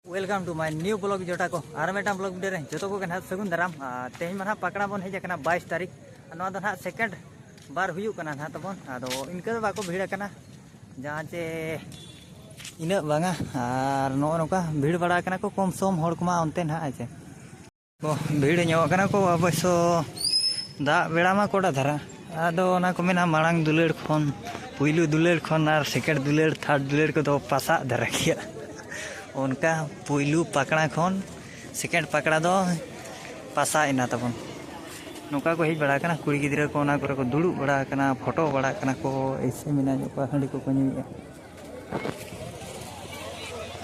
welcome to my new blog जोटा को are Meta blog video रे जो को ना सगुन दाराम तेज में पकड़ा बन हेज 22 तारीख ना सेकेंड बार हुना ना तबन आदो इनका बाको भीड़ जहाँ चे इन बांगा और नौका भीड़ बड़ा को कम सम हड़कमा अंते ना चे को भीड़ ᱧᱚᱜ को अवश्य दा बेड़ा मा कोड़ा धारा आदो ना को मेना मांग दुलेड़ खन पुइलू दुलेड़ खन और सेकेंड दुलेड़ थर्ड दुलेड़ को पासा धारा किया उनका पुइलू पकड़ा खन सेकेंड पकड़ा दो पासा इना तबन नौका को हेज बड़ा कुड़ी गिद्रा को ना को दुड़ू बड़ा फोटो बड़ा को ऐसे मेना को हंडी को ᱧᱩᱭᱟ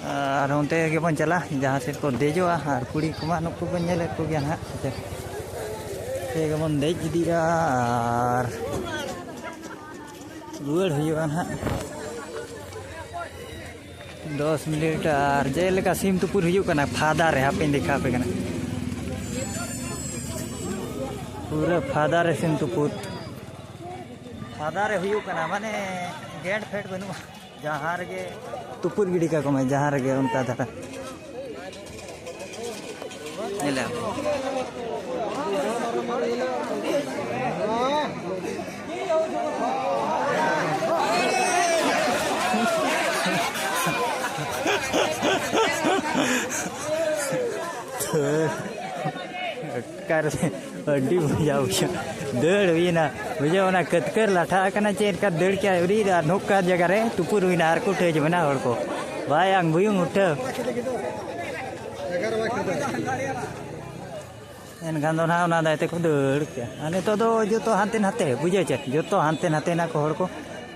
और उनते के बन चला जहाँ से को देजोआ और कुड़ी कुमा नुकु बन नेले को गया ना ते के बन देज दिया और रुआड़ हुआ ना 10 मिनट और जेलेका सिम तुपुर हुआ फादा रे हापे देखा पे पूरा फादा रे सिम तुपुर फादा रे हुआ माने गेट फेट बनू जहाँ रे तुपुर गिड़ी का कमाई जहाँ रे उनका धारा अड्डी बुझा दड़ हुईना बुझे कतकर लाठा चेक दड़ क्या नौका जगह रे तुपुर हुईना और कुछ हेज बना हड़ को भाई आंग बुयुंग उठा एनखान दो ना दायते को दड़ क्या नित जो हानते नाते बुझे चे जो हानते नाते ना को हड़ को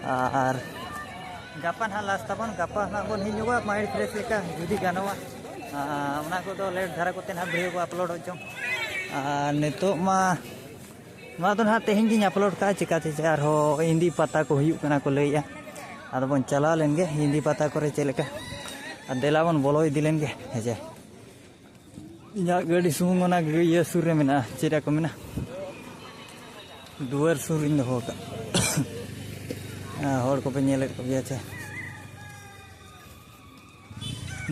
और गापा ना लास्ट तबन गापा ना बन हिजुआ माइंड फ्रेश लेका जुदी गानवा को लेट धारा को भिडियो को अपलोड हो नितो मा तो ना तेहन गिन अपलोड का चिकाते और हिंदी पता को हुयुकना को लैया आदो बन चला लेंगे हिंदी पता करे चेलेका देला बन बोलो इदी लेंगे हेजे इना गाड़ी सुंग ना ये सुर रे मेना चेरा को मेना दुआर सुर इन हो का हड़ को पे नेले को गया छे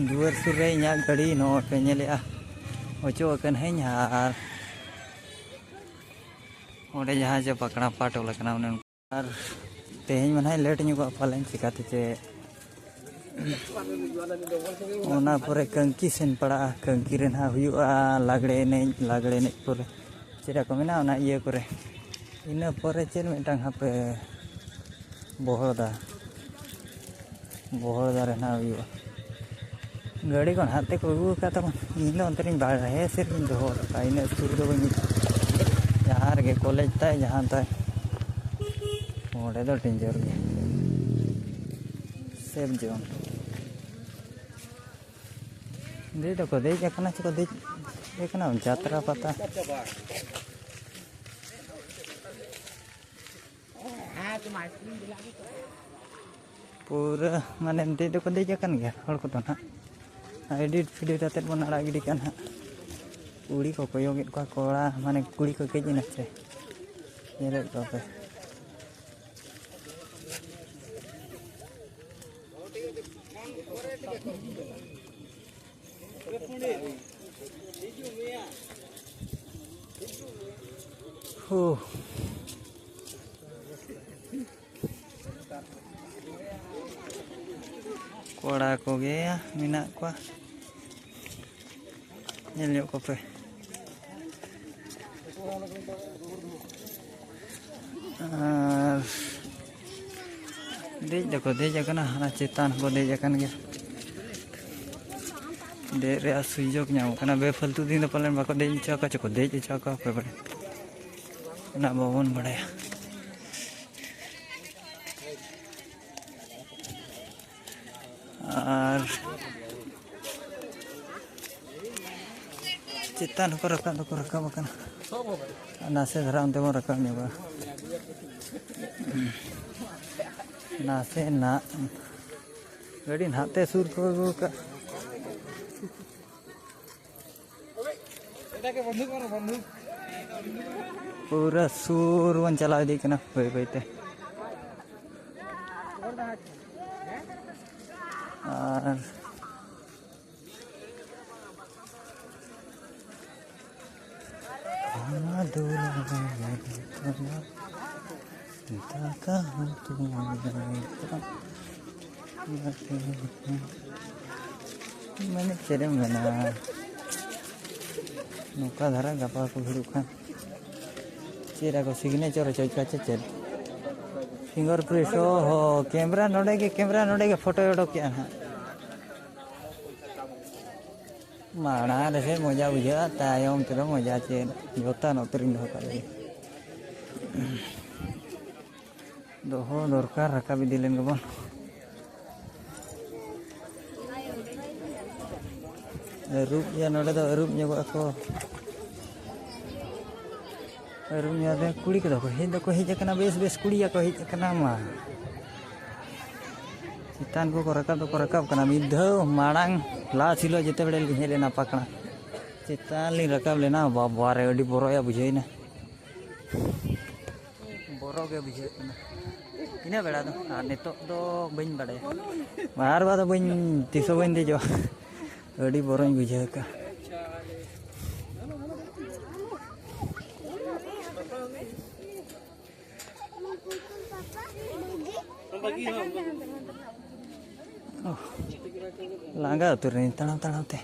दुआर सुर रे इना गाड़ी नो पे नेले ओचो कन है यार ओडे जहाँ जो पकड़ा पाट लकना और तेहन में लेट नुक पालन चिकाते चे ओना परे कंकी सेन पड़ा कंकी रे ना हुआ लागड़े एने परे चेरा को मेना ओना इये करे इना परे चेर मिटांग हापे बोहरदा रे ना हुआ गाड़ी को हाथे को अगू का तब इन अंतरी बाढ़ है सिर्फ दो इन सुर दो जहाँ रे कॉलेज ताय जहाँ ताय ओडे दो डेंजर गे सेफ जोन दे तो को दे जकना को दे एकना यात्रा पता पूरा माने दे तो को दे जकन गया हड़ को तो ना एडिट फिडिट आते बन आड़ा गिडी काना कुड़ी को कोयोगे को कोड़ा माने कुड़ी को केजी नचे नेले को पे हो कोड़ा को गया मिना को नेल को पे देज देखो देज कना ना चेतान को देज कन गया दे रे सुजोग ᱧᱟᱢ कना बेफालतू दिन पालन बाको देज चाका चको देज चाका पे बड़े ना बाबन बड़ाया और चितान को रखा नासे धरा उनते बन रखा नासे ना गाड़ी नाते सुर को का पूरा सुर वन चला दी कना भाई भाईते मैंने चेरे मेना नौका धारा गपा को भिड़ खान चेरा को सिग्नेचर चौका चेर फिंगरप्रिंट हो कैमरा नोड़े के फोटो उडोक के हाँ माणा से मजा बुझा तायम तेरा मजा चेर जोता नौतरिंग दोहो दरकार रखा भी दिलेन गबन रूप या नोड़े दो रूप ᱧᱚᱜᱚ ᱟᱠᱚ रूप ᱧᱚᱜ कुड़ी को हेज कना बेस कुड़ी को हेज कना मा चितान को रकाब कना मिधौ माड़ांग ला छिलो जेते बेले हेज लेना पकड़ा चितान ली रकाब लेना बाबा रे अडी बरोया बुझाइना बरो के बुझाइना इना बेड़ा दो आर नितो दो बइन बड़े बार बार बइन तिसो बइन देजो अड़ी बरों बुझा का लांगा उतर रही तनाव ते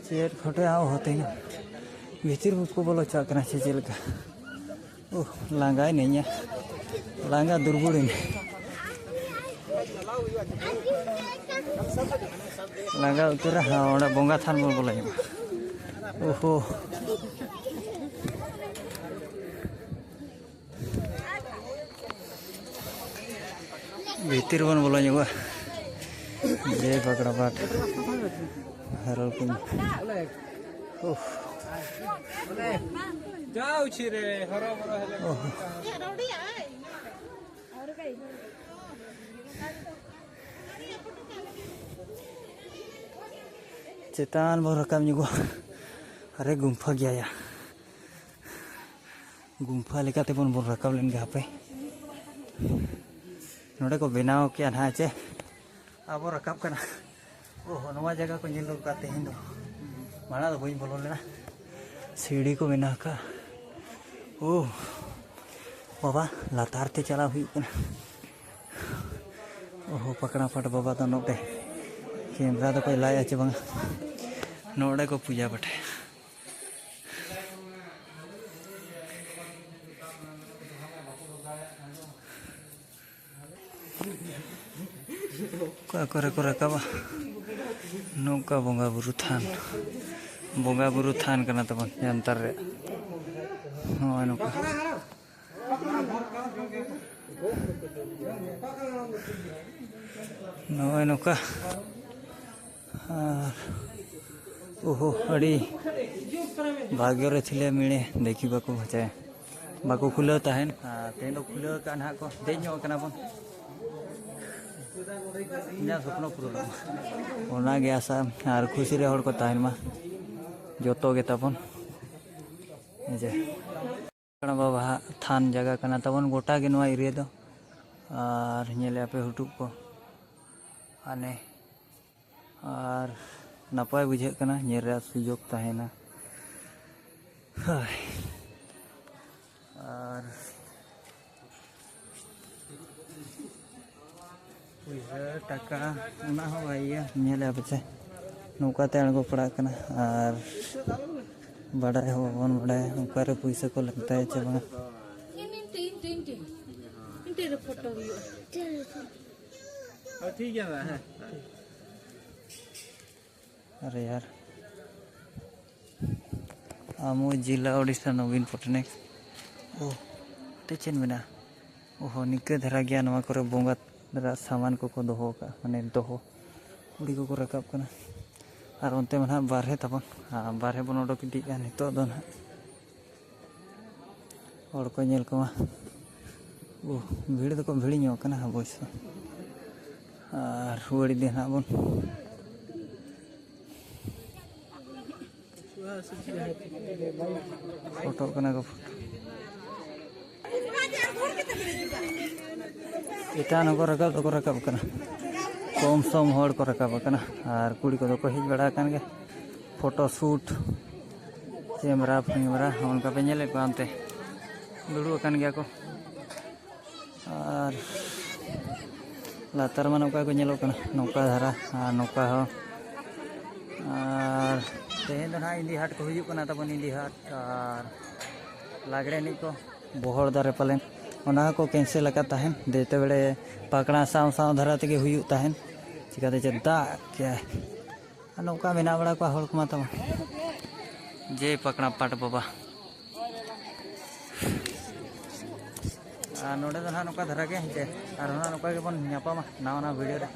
चेर फोटो आओ होते हैं भीतर को बोलो चाकना चेल का ओह लांगा नहीं है लांगा दुर्बुड़ लांगा उतर हाँ बोंगा थान बोल बोला ओहो भीतर बन बोला जे पकड़ा बाट हरल कुन ओह जाओ छिरे हरो बरो हेले चेतान बो रकम जुगो अरे गुम्फा गया या गुम्फा लेकाते बन बो रकम लेन गापे नोडे को बनाव क्या ना चे अब रकब करना ओह नवा जगह को जिन लोग काते हैं माना तो वही बोलो लेना सीढ़ी को बना का ओह बाबा लातार ते चला हुई ओह पकड़ा फट बाबा तो नोटे कैमरा तो कोई लाया चे बंगा नोड़े को पूजा बटे को रकाबा नौका बोंगा बुरु थान करना तबन यंतर रे हाँ नौका नौका नौका ओहो अड़ी भाग्य रे थिले मिले देखी बाको चाहे बाको खुले तहन तेनो खुले का ना को देज नो कना बन इना सपनो पूरा ओना गे आशा आर खुशी रे हड़ को तहन मा जोतो गे तबन जे कना बाबा थान जगह कना तबन गोटा गे नवा एरिया दो आर नेले आपे हुटुक को आने आर नपाय बुझे कना नेर रे सुयोग तहना आर टाका उना हो भाई नेले बचे नौका ते अड़गो पड़ा कना आर बड़ा हो बन बड़ा ऊपर पैसा को लगता है चे बंगा इंटे फोटो ठीक है ना अरे यार आमो जिला ओडिशा नवीन पटनायक ओ तेचेन मेना ओहो निके धरा गया नवा करे बोंगा दरा सामान को दोहो का माने दोहो कुड़ी को रकाब कना और उनते मना बारहे तबन बारहे बन ओडो किडी का नितो दो ना और को नेल को ओ भीड़ तो को भीड़ ᱧᱚᱜ कना अवश्य और रुवाड़ी देना बन फोटो कना को इटा नको रकाब कना कम सम हड़ को रकाब कना और कुड़ी को को हेज बड़ा कान गे फोटो शूट कैमरा उनका पे नेले को आमते दुड़ू कान गया को और लातार मा नौका को नेलो कना नौका धारा और नौका हो और तेहें दो ना इंदी हाट को हुजू कना तबन इंदी हाट और लागड़े नहीं को बोहड़ दारे पालेन ओना को कैंसिल का ताहेन देते बेड़े पकड़ा साव साव धरा तेगे हुयू ताहेन चिकाते चे दा क्या नौका मेना बड़ा को हड़ को माता जे पकड़ा पाट बाबा नोड़े दो ना नौका धरा के जे और नौका के बन नापा नावा वीडियो रे